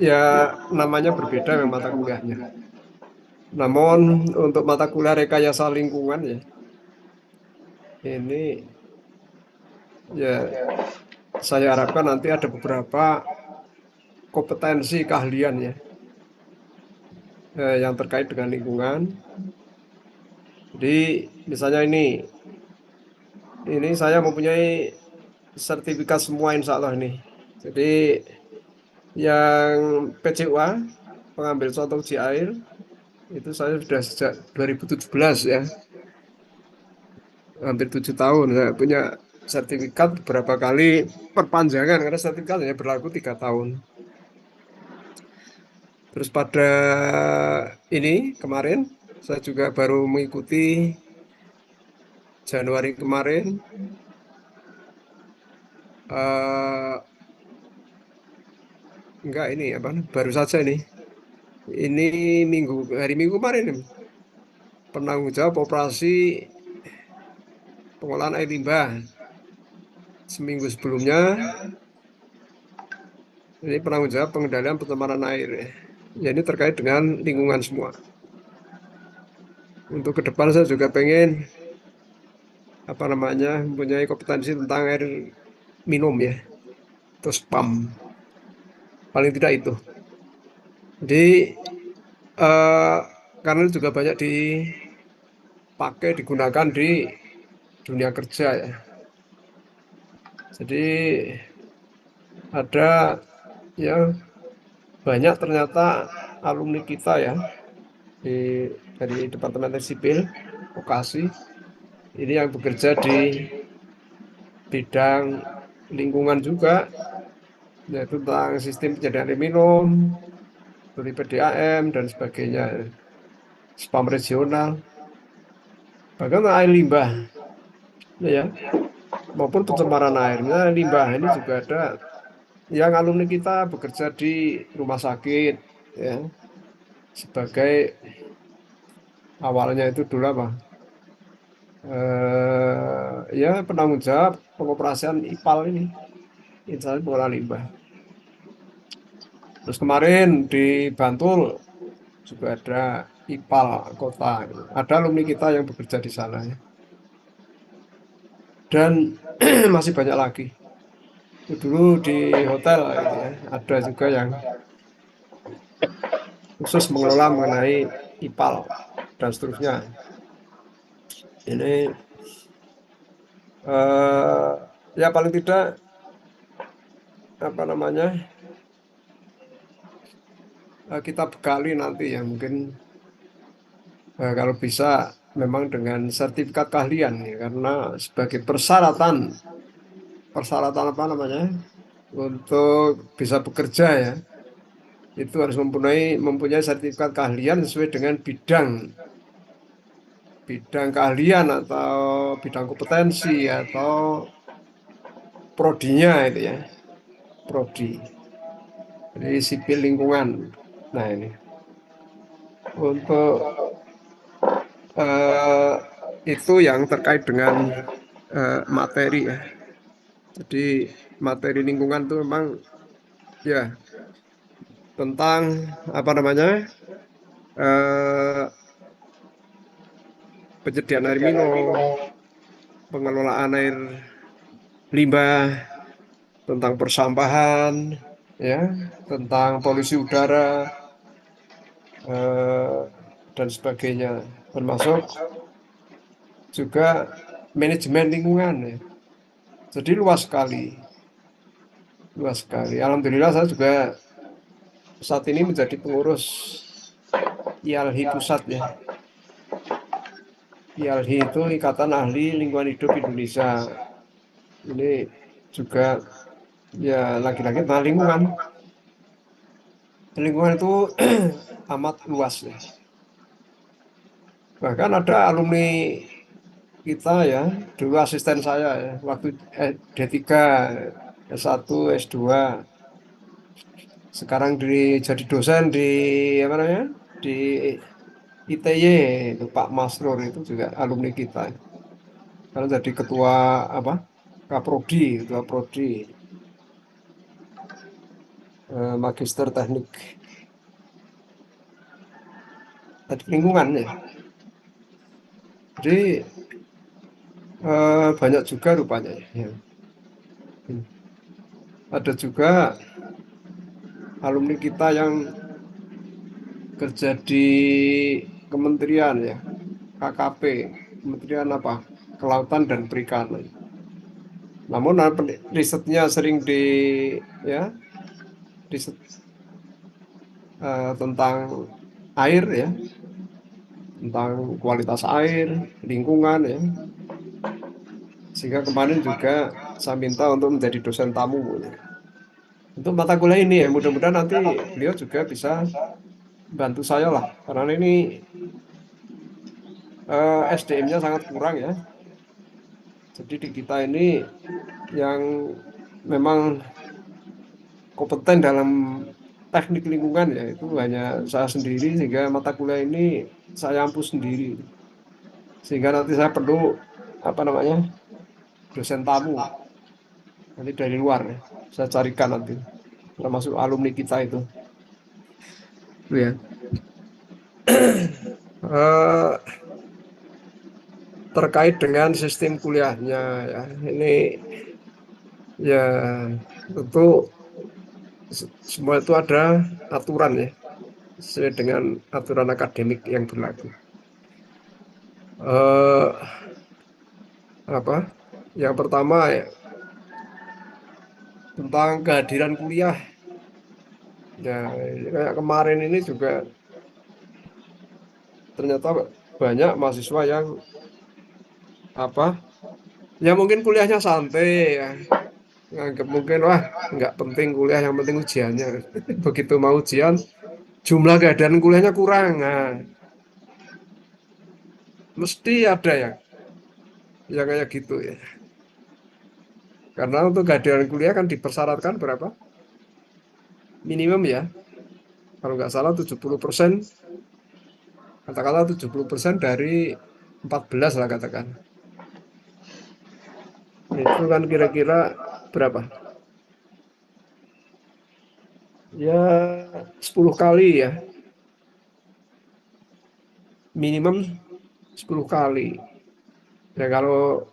Ya namanya berbeda memang mata kuliahnya. Namun untuk mata kuliah rekayasa lingkungan ya, ini ya saya harapkan nanti ada beberapa kompetensi keahlian ya, yang terkait dengan lingkungan. Jadi misalnya ini saya mempunyai sertifikat semua insya Allah ini. Jadi yang PCUA, pengambil contoh uji air, itu saya sudah sejak 2017 ya, hampir 7 tahun. Saya punya sertifikat beberapa kali perpanjangan, karena sertifikatnya berlaku 3 tahun. Terus pada ini kemarin, saya juga baru mengikuti Januari kemarin, eh enggak ini apa, baru saja ini hari Minggu kemarin ini, penanggung jawab operasi pengolahan air limbah. Seminggu sebelumnya, ini penanggung jawab pengendalian pencemaran air. Ya, ini terkait dengan lingkungan semua. Untuk ke depan saya juga pengen apa namanya mempunyai kompetensi tentang air minum ya, terus PAM. Paling tidak itu. Jadi eh, karena itu juga banyak dipakai digunakan di dunia kerja ya. Jadi ada ya banyak ternyata alumni kita ya di dari Departemen Teknik Sipil Vokasi ini yang bekerja di bidang lingkungan juga, yaitu tentang sistem penyediaan air minum, seperti PDAM dan sebagainya, spam regional, bahkan air limbah, ya, maupun pencemaran air. Misalnya limbah ini juga ada yang alumni kita bekerja di rumah sakit, ya, sebagai awalnya itu dulu apa? Ya penanggung jawab pengoperasian IPAL ini, instalasi pengolahan limbah. Terus kemarin di Bantul juga ada IPAL kota, gitu. Ada alumni kita yang bekerja di sana ya. Dan masih banyak lagi. Itu dulu di hotel gitu ya. Ada juga yang khusus mengelola mengenai IPAL dan seterusnya. Ini ya paling tidak apa namanya kita bekali nanti ya mungkin kalau bisa memang dengan sertifikat keahlian ya, karena sebagai persyaratan persyaratan apa namanya untuk bisa bekerja ya itu harus mempunyai sertifikat keahlian sesuai dengan bidang bidang keahlian atau bidang kompetensi atau prodinya itu ya, prodi. Jadi sipil lingkungan. Nah ini untuk eh, itu yang terkait dengan materi ya. Jadi materi lingkungan itu memang ya tentang apa namanya eh, penyediaan air minum, pengelolaan air limbah, tentang persampahan, ya, tentang polusi udara eh, dan sebagainya, termasuk juga manajemen lingkungan ya. Jadi luas sekali, luas sekali. Alhamdulillah saya juga saat ini menjadi pengurus IALHI pusat ya. IALHI itu Ikatan Ahli Lingkungan Hidup Indonesia. Ini juga ya lagi-lagi tentang lingkungan. Lingkungan itu amat luas ya. Bahkan ada alumni kita ya, dulu asisten saya ya, waktu D3, S1, S2, sekarang jadi dosen di apa namanya? Di ITY itu Pak Masrur itu juga alumni kita. Sekarang jadi ketua apa? Kaprodi, ketua prodi. Magister teknik lingkungan ya. Jadi banyak juga rupanya ya. Ada juga alumni kita yang kerja di kementerian ya, KKP, Kementerian apa? Kelautan dan Perikanan. Namun risetnya sering ya riset tentang air ya, tentang kualitas air, lingkungan ya. Sehingga kemarin juga saya minta untuk menjadi dosen tamu ya. Untuk mata kuliah ini ya, mudah-mudahan nanti beliau juga bisa bantu saya lah, karena ini SDM-nya sangat kurang ya. Jadi di kita ini yang memang kompeten dalam teknik lingkungan ya itu hanya saya sendiri, sehingga mata kuliah ini saya ampuh sendiri. Sehingga nanti saya perlu apa namanya dosen tamu nanti dari luar ya. Saya carikan nanti termasuk alumni kita itu. Itu ya. Eh, Terkait dengan sistem kuliahnya ya ini ya tentu semua itu ada aturan ya sesuai dengan aturan akademik yang berlaku. eh Apa? Yang pertama ya tentang kehadiran kuliah. Ya, kayak kemarin ini juga ternyata banyak mahasiswa yang apa? Ya mungkin kuliahnya santai ya. Nganggap mungkin wah nggak penting kuliah, yang penting ujiannya. Begitu mau ujian, jumlah keadaan kuliahnya kurang. Nah, mesti ada yang kayak gitu ya. Karena untuk kehadiran kuliah kan dipersyaratkan berapa? Minimum ya. Kalau nggak salah 70%, katakanlah 70% dari 14 lah katakan. Itu kan kira-kira berapa? Ya 10 kali ya. Minimum 10 kali. Ya kalau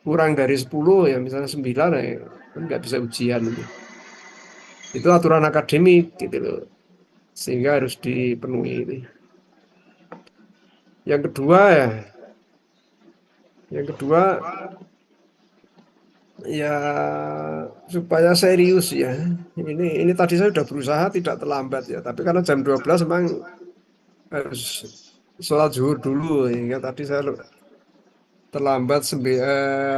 kurang dari 10 ya misalnya 9 ya kan nggak bisa ujian itu. Itu aturan akademik gitu loh. Sehingga harus dipenuhi itu. Yang kedua ya, yang kedua ya supaya serius ya. Ini tadi saya sudah berusaha tidak terlambat ya, tapi karena jam 12 memang harus sholat zuhur dulu, hingga tadi saya terlambat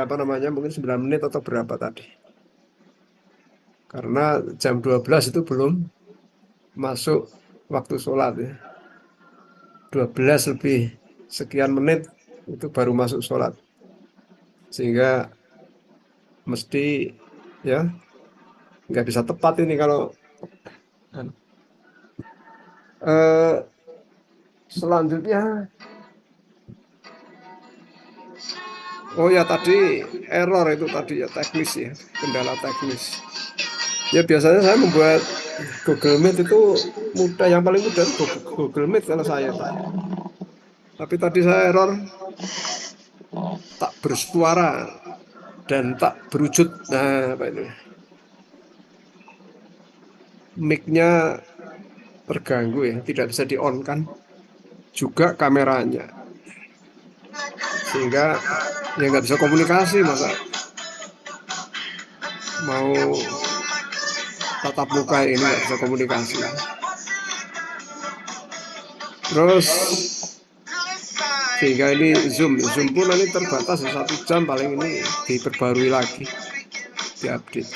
apa namanya mungkin 9 menit atau berapa tadi. Karena jam 12 itu belum masuk waktu sholat ya. 12 lebih sekian menit itu baru masuk sholat. Sehingga mesti ya nggak bisa tepat ini kalau eh, selanjutnya. Oh ya tadi error itu tadi ya teknis ya, kendala teknis. Ya biasanya saya membuat Google Meet itu mudah, yang paling mudah itu Google Meet kalau saya Pak. Tapi tadi saya error tak bersuara dan tak berwujud. Nah, apa itu? Mic-nya terganggu ya, tidak bisa di-on kan. Juga kameranya. Sehingga ya nggak bisa komunikasi, masa mau tatap muka ini nggak bisa komunikasi. Terus sehingga ini Zoom pun nanti terbatas ya 1 jam paling, ini diperbarui lagi, diupdate.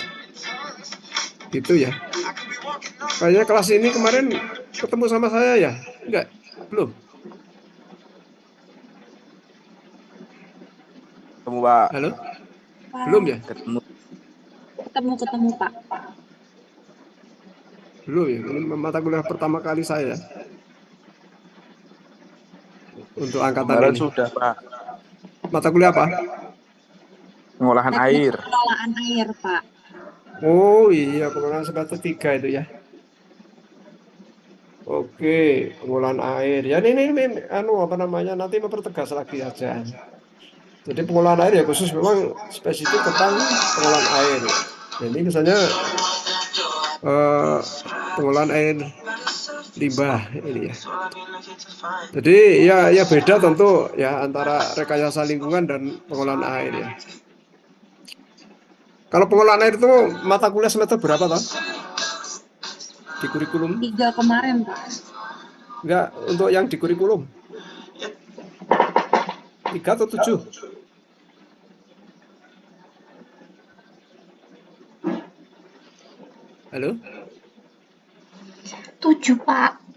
Gitu ya. Kayaknya kelas ini kemarin ketemu sama saya ya? Enggak, belum. Ketemu Pak. Halo, belum Pak, ya? Ketemu. ketemu Pak. Belum ya. Ini mata kuliah pertama kali saya untuk angkatan Kemarin ini. sudah Pak. Mata kuliah apa? Pengolahan Teknik air. pengelolaan air, Pak. Oh iya, pengelolaan semester 3 itu ya. Oke, pengolahan air. Ya ini anu apa namanya nanti mempertegas lagi aja. Jadi pengolahan air ya khusus memang spesifik tentang pengolahan air ya. Jadi misalnya eh, pengolahan air limbah ini ya. Jadi ya beda tentu ya antara rekayasa lingkungan dan pengolahan air ya. Kalau pengolahan air itu mata kuliah semester berapa toh di kurikulum? 3 kemarin, Pak. Enggak, untuk yang di kurikulum 3 atau 7? Halo? 7, Pak.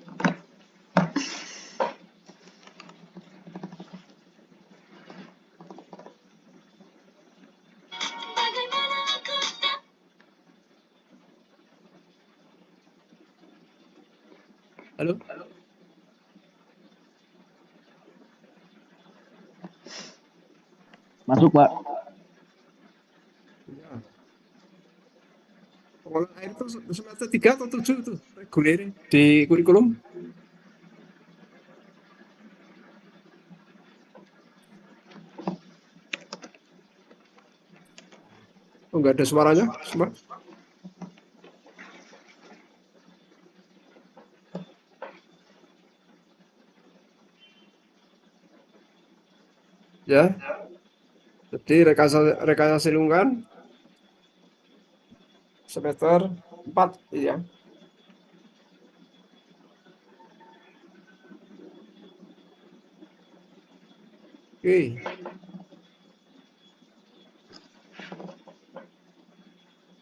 Halo? Masuk, Pak. Ya. Pengolahan air itu semester 3 atau 7 itu reguler di kurikulum? Oh, enggak ada suaranya, semua. Ya, jadi rekayasa lingkungan semester 4 ya. Oke.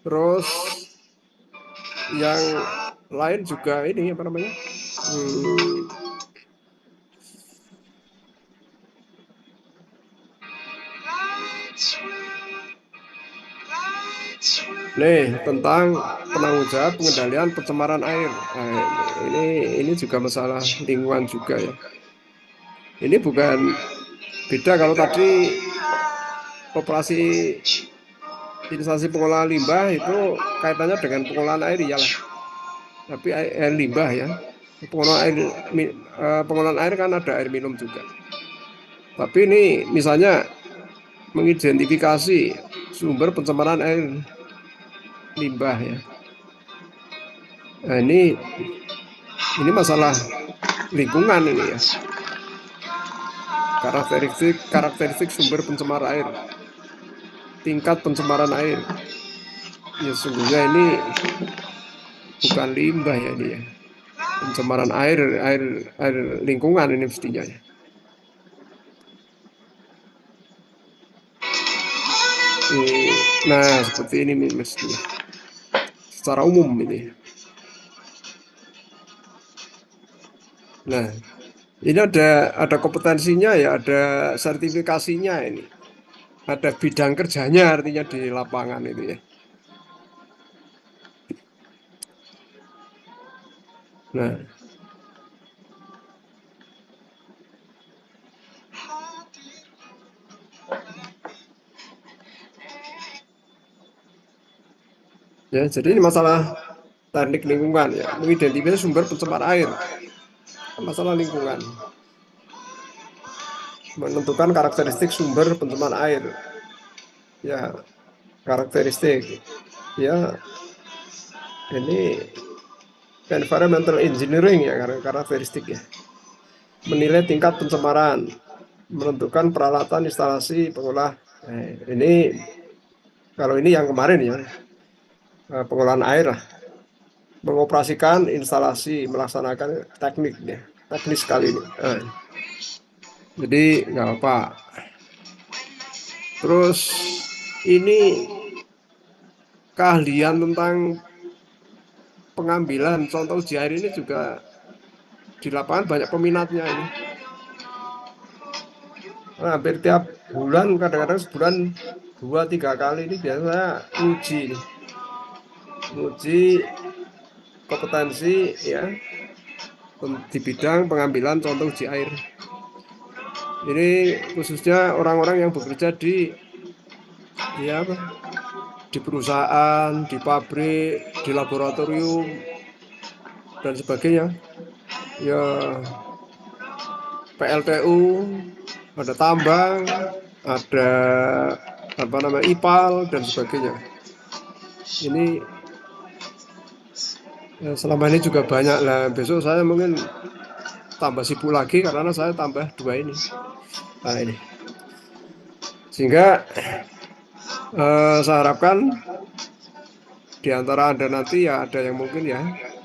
Terus yang lain juga ini apa namanya? Hmm, nih tentang penanggung jawab pengendalian pencemaran air. Nah, ini juga masalah lingkungan juga ya. Ini bukan beda kalau tadi operasi instansi pengolahan limbah itu kaitannya dengan pengolahan air iyalah. Tapi air limbah ya. Pengolahan air pengolahan air kan ada air minum juga. Tapi ini misalnya mengidentifikasi sumber pencemaran air limbah ya. Nah, ini masalah lingkungan ini ya. Karakteristik sumber pencemar air, tingkat pencemaran air. Ya sungguhnya ini bukan limbah ya ini ya. Pencemaran air lingkungan ini mestinya ya. Nah, seperti ini mestinya. Secara umum ini. Nah, ini ada kompetensinya ya, ada sertifikasinya ini. Ada bidang kerjanya artinya di lapangan itu ya. Nah, ya jadi ini masalah teknik lingkungan ya, mengidentifikasi sumber pencemar air, masalah lingkungan, menentukan karakteristik sumber pencemar air, ya karakteristik, ya ini environmental engineering ya karakteristik ya, menilai tingkat pencemaran, menentukan peralatan instalasi pengolah. Ini kalau ini yang kemarin ya pengolahan air lah, mengoperasikan instalasi, melaksanakan tekniknya, teknis sekali ini. Jadi nggak apa. Terus ini keahlian tentang pengambilan contoh uji air ini juga di lapangan banyak peminatnya ini. Nah, hampir tiap bulan, kadang-kadang sebulan 2-3 kali ini biasanya uji ini. Uji kompetensi ya di bidang pengambilan contoh uji air. Ini khususnya orang-orang yang bekerja di ya apa? di perusahaan, di pabrik, di laboratorium, dan sebagainya. Ya, PLTU, ada tambang, ada apa namanya IPAL dan sebagainya. Ini selama ini juga banyak lah. Besok saya mungkin tambah sibuk lagi karena saya tambah dua ini. Nah, ini. Sehingga saya harapkan di antara Anda nanti ya ada yang mungkin ya.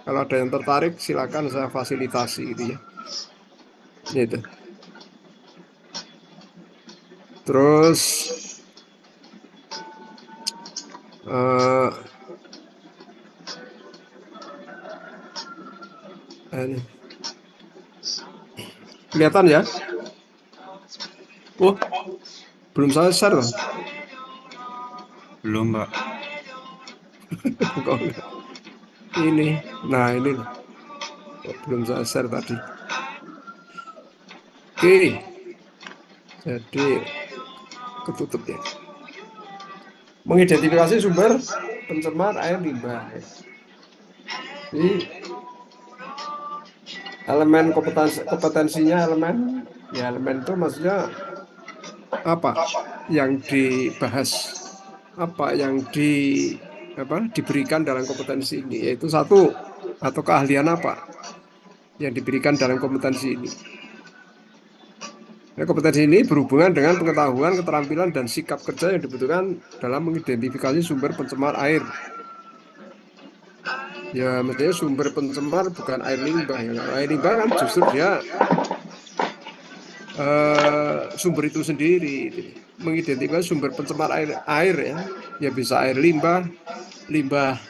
Kalau ada yang tertarik silakan saya fasilitasi gitu ya. Itu. Terus eh ini. Kelihatan ya? Oh, belum saya share loh. Belum, Pak. Kok enggak? Ini. Nah, ini loh. Oh, belum saya share tadi. Oke, jadi ketutup ya. Mengidentifikasi sumber pencemar air limbah. Jadi elemen kompetensinya elemen ya elemen itu maksudnya apa yang dibahas, apa yang diberikan dalam kompetensi ini, yaitu satu atau keahlian apa yang diberikan dalam kompetensi ini. Nah, kompetensi ini berhubungan dengan pengetahuan, keterampilan, dan sikap kerja yang dibutuhkan dalam mengidentifikasi sumber pencemar air. Ya, mestinya sumber pencemar bukan air limbah. Ya. Kalau air limbah kan justru dia sumber itu sendiri. Mengidentifikasi sumber pencemar air ya. Ya bisa air limbah, limbah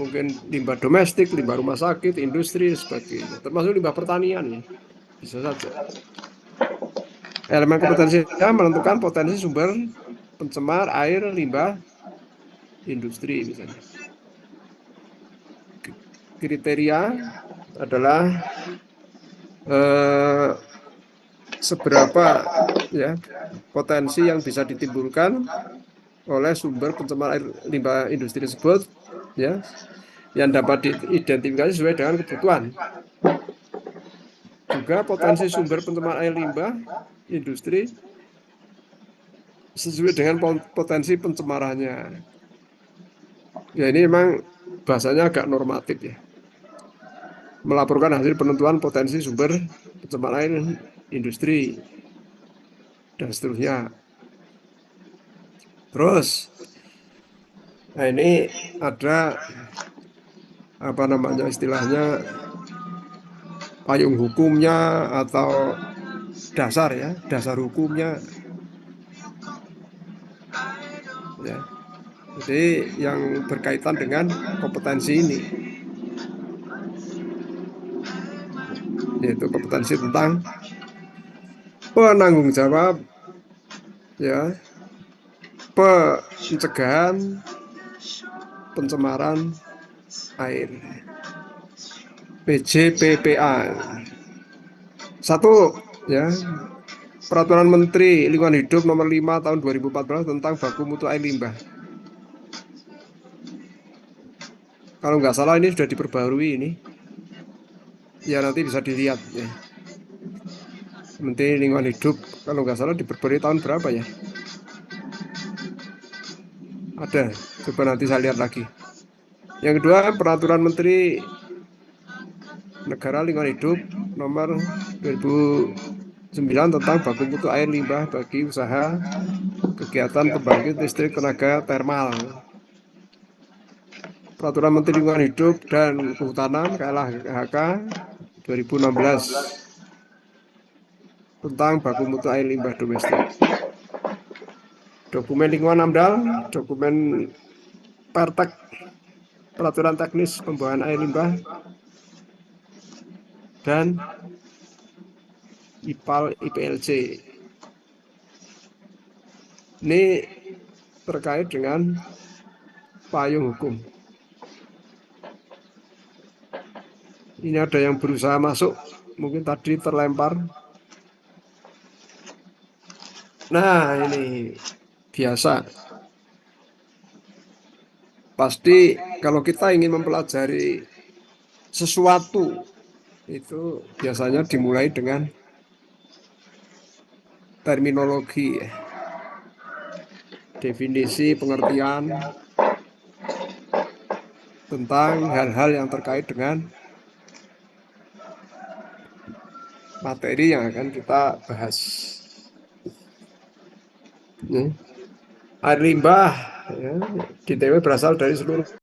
mungkin limbah domestik, limbah rumah sakit, industri, dan sebagainya. Termasuk limbah pertanian ya. Bisa saja. Elemen kompetensinya menentukan potensi sumber pencemar air limbah industri misalnya. Kriteria adalah eh, seberapa ya potensi yang bisa ditimbulkan oleh sumber pencemar air limbah industri tersebut ya yang dapat diidentifikasi sesuai dengan kebutuhan. Juga potensi sumber pencemar air limbah industri sesuai dengan potensi pencemarannya. Ya ini memang bahasanya agak normatif ya. Melaporkan hasil penentuan potensi sumber pencemaran air industri dan seterusnya. Terus, nah ini ada apa namanya istilahnya payung hukumnya atau dasar ya, dasar hukumnya ya. Jadi yang berkaitan dengan kompetensi ini, yaitu kompetensi tentang penanggung jawab ya, pencegahan pencemaran air. PJPPA. Satu ya, Peraturan Menteri Lingkungan Hidup Nomor 5 Tahun 2014 tentang baku mutu air limbah. Kalau nggak salah ini sudah diperbarui ini. Ya nanti bisa dilihat ya. Menteri Lingkungan Hidup kalau nggak salah diperbarui tahun berapa ya? Ada, coba nanti saya lihat lagi. Yang kedua, Peraturan Menteri Negara Lingkungan Hidup Nomor 2009 tentang baku mutu air limbah bagi usaha kegiatan pembangkit listrik tenaga termal. Peraturan Menteri Lingkungan Hidup dan Kehutanan KLHK 2016 tentang baku mutu air limbah domestik. Dokumen lingkungan AMDAL, dokumen Pertek, peraturan teknis pembuangan air limbah, dan IPAL IPLC. Ini terkait dengan payung hukum. Ini ada yang berusaha masuk, mungkin tadi terlempar. Nah, ini biasa. Pasti kalau kita ingin mempelajari sesuatu itu biasanya dimulai dengan terminologi, ya. Definisi pengertian tentang hal-hal yang terkait dengan materi yang akan kita bahas. Ya. Air limbah, ya, di TW berasal dari seluruh